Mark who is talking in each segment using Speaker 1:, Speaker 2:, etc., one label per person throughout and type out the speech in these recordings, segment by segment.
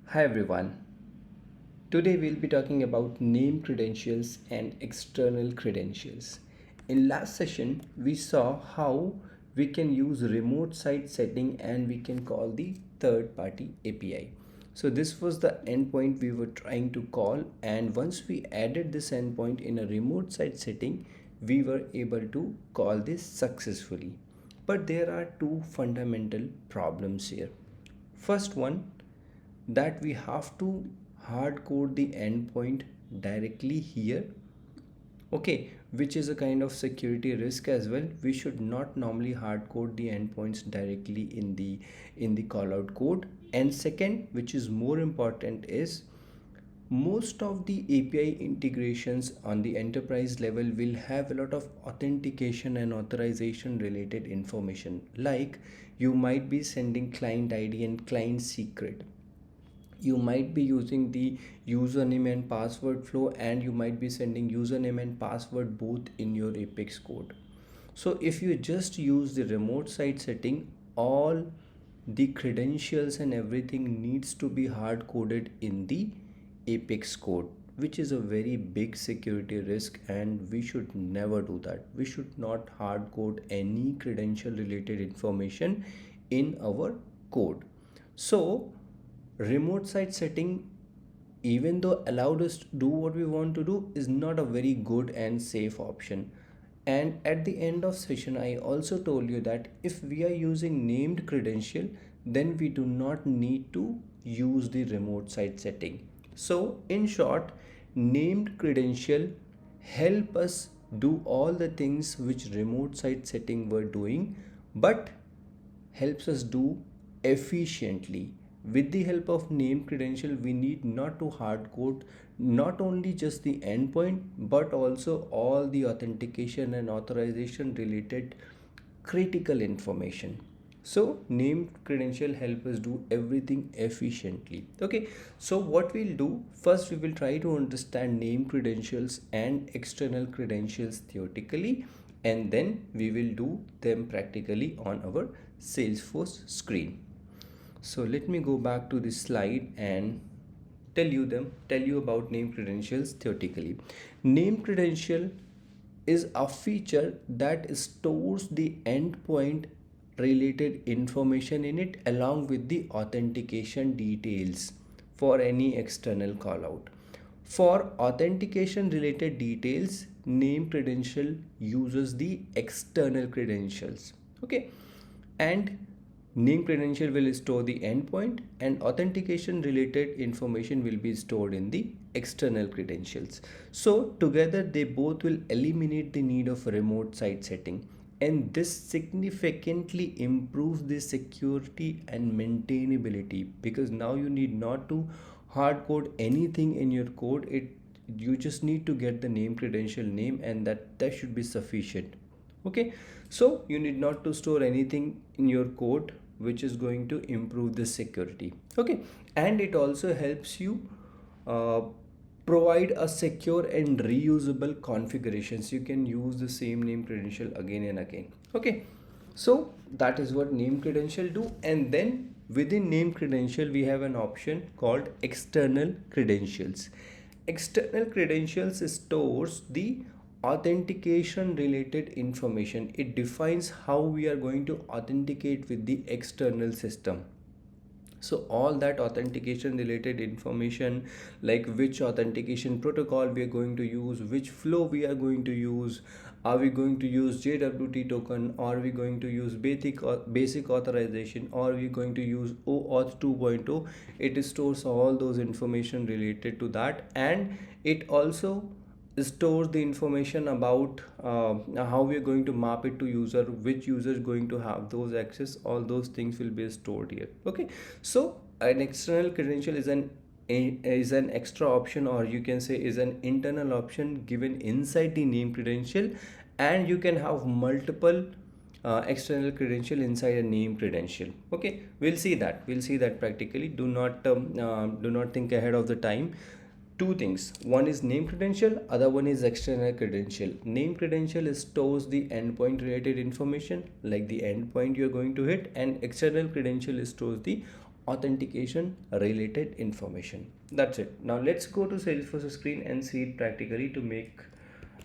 Speaker 1: Hi everyone. Today we'll be talking about name credentials and external credentials. In last session, we saw how we can use remote site setting and we can call the third party API. So this was the endpoint we were trying to call, and once we added this endpoint in a remote site setting, we were able to call this successfully. But there are two fundamental problems here. First one, that we have to hard code the endpoint directly here, okay, which is a kind of security risk as well. We should not normally hard code the endpoints directly in the call out code. And second, which is more important, is most of the API integrations on the enterprise level will have a lot of authentication and authorization related information, like you might be sending client ID and client secret. You might be using the username and password flow, and you might be sending username and password both in your Apex code. So if you just use the remote site setting, all the credentials and everything needs to be hard coded in the Apex code, which is a very big security risk, and we should never do that. We should not hard code any credential related information in our code. So remote site setting, even though allowed us to do what we want to do, is not a very good and safe option. And at the end of session, I also told you that if we are using named credential, then we do not need to use the remote site setting. So in short, named credential help us do all the things which remote site setting were doing, but helps us do efficiently. With the help of name credential, we need not to hard code not only just the endpoint but also all the authentication and authorization related critical information. So name credential help us do everything efficiently. Okay, so what we'll do first, we will try to understand name credentials and external credentials theoretically, and then we will do them practically on our Salesforce screen. So let me go back to this slide and tell you about name credentials theoretically. Name credential is a feature that stores the endpoint related information in it along with the authentication details for any external callout. For authentication related details, name credential uses the external credentials. Okay, and name credential will store the endpoint, and authentication related information will be stored in the external credentials. So together they both will eliminate the need of remote site setting, and this significantly improves the security and maintainability, because now you need not to hard code anything in your code. It You just need to get the name credential name, and that should be sufficient. Okay, so you need not to store anything in your code, which is going to improve the security. Okay, and it also helps you uh, provide a secure and reusable configurations. You can use the same name credential again and again. Okay, so that is what name credential do. And then within name credential, we have an option called external credentials. External credentials stores the authentication related information. It defines how we are going to authenticate with the external system. So all that authentication related information, like which authentication protocol we are going to use, which flow we are going to use, are we going to use JWT token, or are we going to use basic authorization, or are we going to use OAuth 2.0, it stores all those information related to that. And it also stores the information about how we are going to map it to user, which user is going to have those access, all those things will be stored here. Okay, so an external credential is an extra option, or you can say is an internal option given inside the name credential, and you can have multiple external credential inside a name credential. Okay, we'll see that practically. Do not think ahead of the time. Two things: one is name credential, other one is external credential. Name credential stores the endpoint related information, like the endpoint you're going to hit, and external credential stores the authentication related information. That's it. Now let's go to Salesforce screen and see it practically to make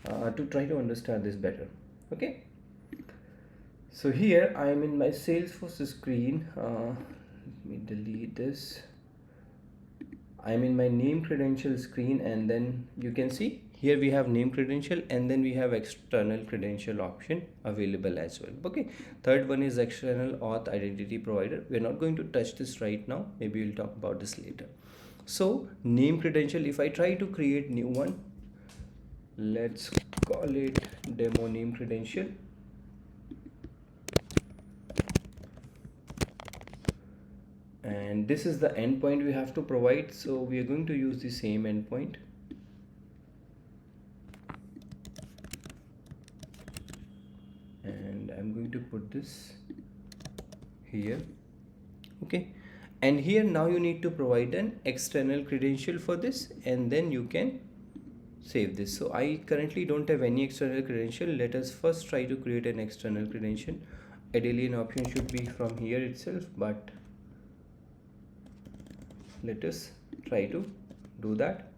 Speaker 1: to try to understand this better. Okay, so here I am in my Salesforce screen. Let me delete this. I'm in my name credential screen, and then you can see here we have name credential, and then we have external credential option available as well. Okay, third one is external auth identity provider. We're not going to touch this right now, maybe we'll talk about this later. So name credential, if I try to create new one, let's call it demo name credential. And this is the endpoint we have to provide, so we are going to use the same endpoint. And I'm going to put this here. Okay, and here now you need to provide an external credential for this, and then you can save this. So I currently don't have any external credential. Let us first try to create an external credential. Ideally an option should be from here itself, but let us try to do that.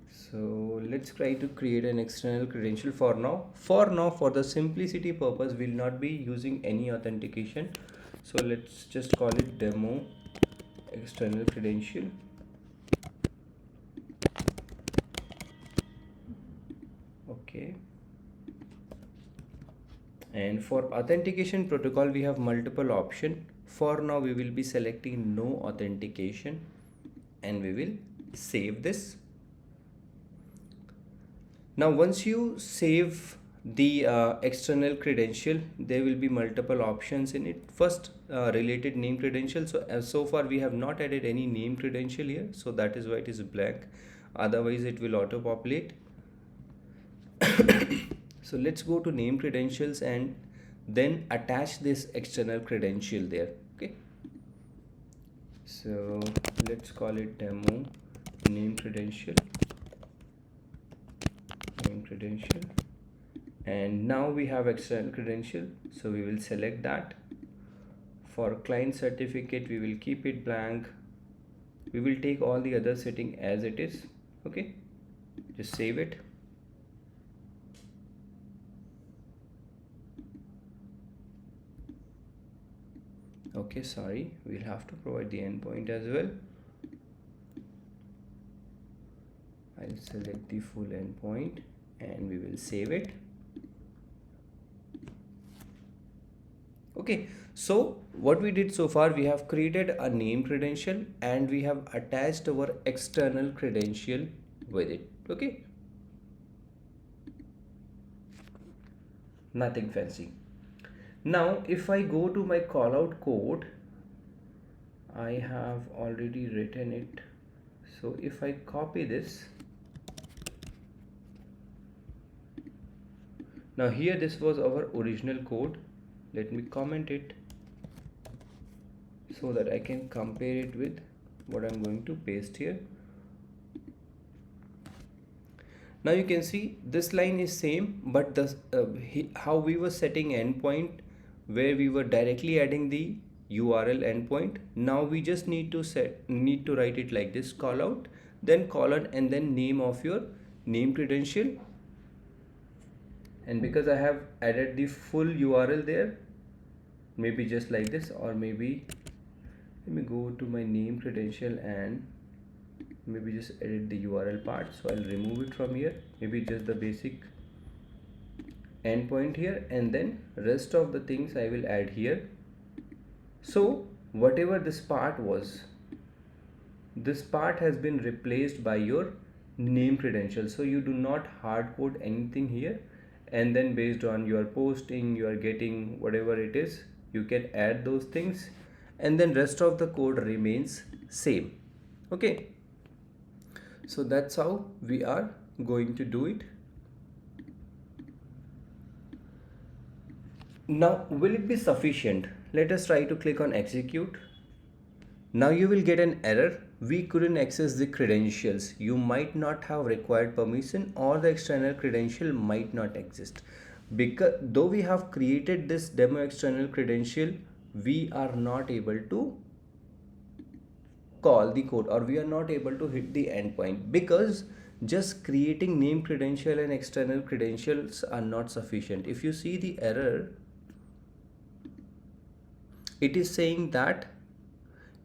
Speaker 1: So let's try to create an external credential for now. For the simplicity purpose, we'll not be using any authentication. So let's just call it demo external credential. Okay. And for authentication protocol, we have multiple options. For now, we will be selecting no authentication, and we will save this. Now once you save the external credential, there will be multiple options in it. First, related name credential. So far we have not added any name credential here, so that is why it is blank. Otherwise it will auto populate. So let's go to name credentials and then attach this external credential there. Okay, so let's call it demo name credential. And now we have external credential, so we will select that. For client certificate, we will keep it blank. We will take all the other setting as it is. Okay, just save it. Okay, sorry, we'll have to provide the endpoint as well. I'll select the full endpoint and we will save it. Okay, so what we did so far, we have created a name credential and we have attached our external credential with it. Okay, nothing fancy. Now if I go to my callout code, I have already written it. So if I copy this, now here this was our original code. Let me comment it so that I can compare it with what I'm going to paste here. Now you can see this line is same, but how we were setting endpoint where we were directly adding the URL endpoint. Now we just need to write it like this: callout, then colon, and then name of your name credential. And because I have added the full URL there, maybe just like this, or maybe let me go to my name credential and maybe just edit the URL part. So I'll remove it from here, maybe just the basic endpoint here, and then rest of the things I will add here. So whatever this part was, this part has been replaced by your name credential. So you do not hard code anything here, and then based on your posting, you are getting whatever it is, you can add those things, and then rest of the code remains same. Okay, so that's how we are going to do it. Now will it be sufficient? Let us try to click on execute. Now you will get an error. We couldn't access the credentials. You might not have required permission, or the external credential might not exist. Because though we have created this demo external credential, we are not able to call the code, or we are not able to hit the endpoint, because just creating name credential and external credentials are not sufficient. If you see the error, it is saying that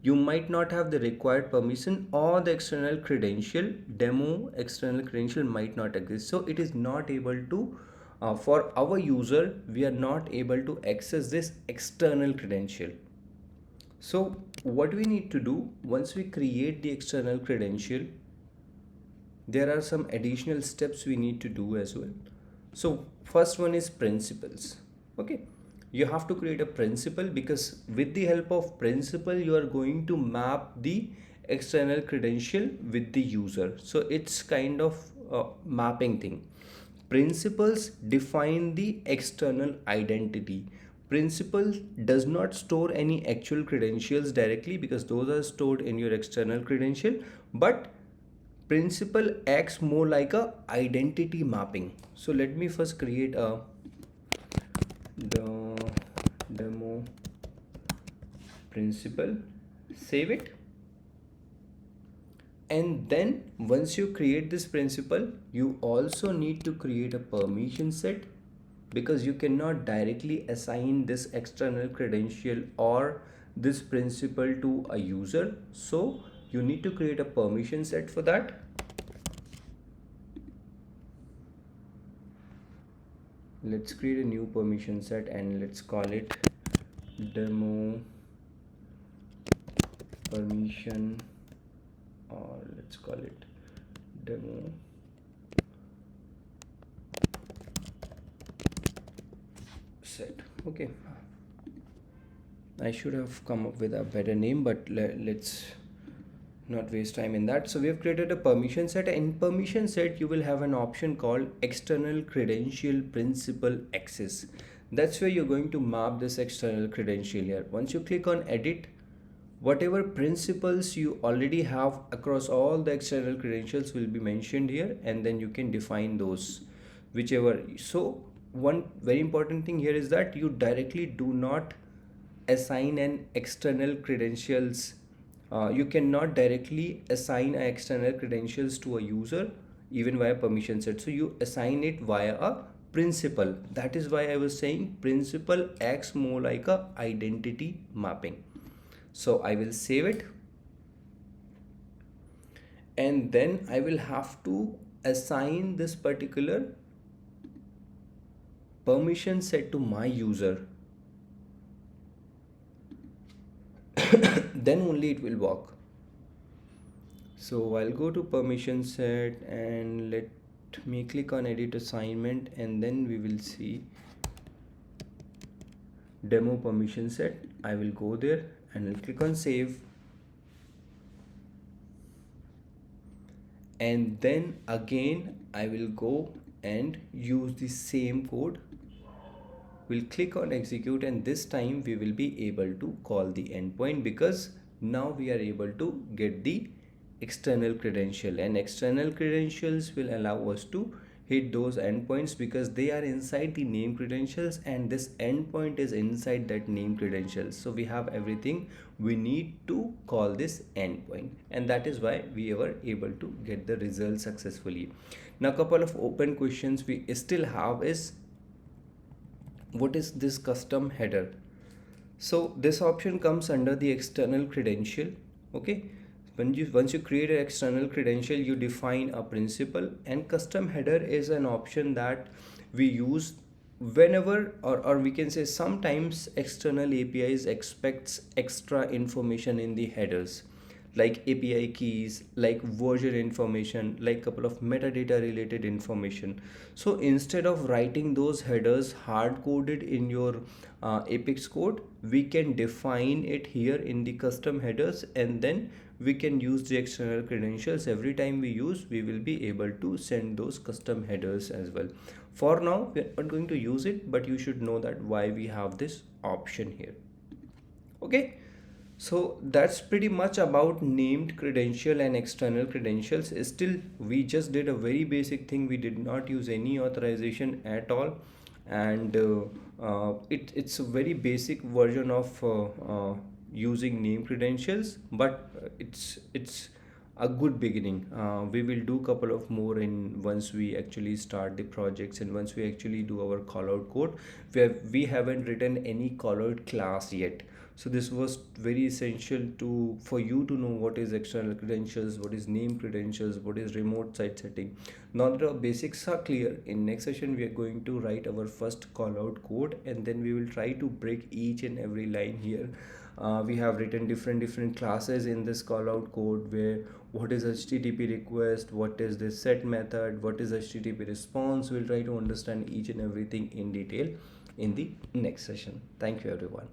Speaker 1: you might not have the required permission, or the external credential demo external credential might not exist. So it is not able to, for our user, we are not able to access this external credential. So what we need to do, once we create the external credential, there are some additional steps we need to do as well. So first one is principles. Okay, you have to create a principle, because with the help of principle you are going to map the external credential with the user. So it's kind of a mapping thing. Principles define the external identity. Principal does not store any actual credentials directly, because those are stored in your external credential, but principal acts more like a identity mapping. So let me first create a demo principal, save it, and then once you create this principal, you also need to create a permission set, because you cannot directly assign this external credential or this principal to a user. So you need to create a permission set for that. Let's create a new permission set and let's call it demo permission, or let's call it demo set. Okay, I should have come up with a better name, but let's not waste time in that. So we have created a permission set. In permission set you will have an option called external credential principal access. That's where you're going to map this external credential here. Once you click on edit, whatever principles you already have across all the external credentials will be mentioned here, and then you can define those whichever. So one very important thing here is that you directly do not assign an external credentials. You cannot directly assign a external credentials to a user even via permission set. So you assign it via a principal. That is why I was saying principal acts more like a identity mapping. So I will save it, and then I will have to assign this particular permission set to my user. Then only it will work. So I'll go to permission set and let me click on edit assignment, and then we will see demo permission set. I will go there and I'll click on save, and then again I will go and use the same code. We'll click on execute, and this time we will be able to call the endpoint, because now we are able to get the external credential, and external credentials will allow us to hit those endpoints, because they are inside the name credentials and this endpoint is inside that name credentials. So we have everything we need to call this endpoint, and that is why we were able to get the result successfully. Now a couple of open questions we still have is, what is this custom header? So this option comes under the external credential. Okay, once you create an external credential, you define a principal, and custom header is an option that we use whenever, or we can say sometimes, external APIs expects extra information in the headers, like API keys, like version information, like couple of metadata related information. So instead of writing those headers hard coded in your Apex code, we can define it here in the custom headers, and then we can use the external credentials. Every time we use, we will be able to send those custom headers as well. For now we're not going to use it, but you should know that why we have this option here. Okay, so that's pretty much about named credential and external credentials. Still, we just did a very basic thing. We did not use any authorization at all, and it's a very basic version of using name credentials, but it's a good beginning. We will do couple of more in once we actually start the projects and once we actually do our call out code, where we haven't written any call out class yet. So this was very essential to for you to know what is external credentials, what is name credentials, what is remote site setting. Now that our basics are clear, in next session we are going to write our first call out code, and then we will try to break each and every line here. We have written different classes in this call out code, where what is http request, what is this set method, what is http response. We'll try to understand each and everything in detail in the next session. Thank you everyone.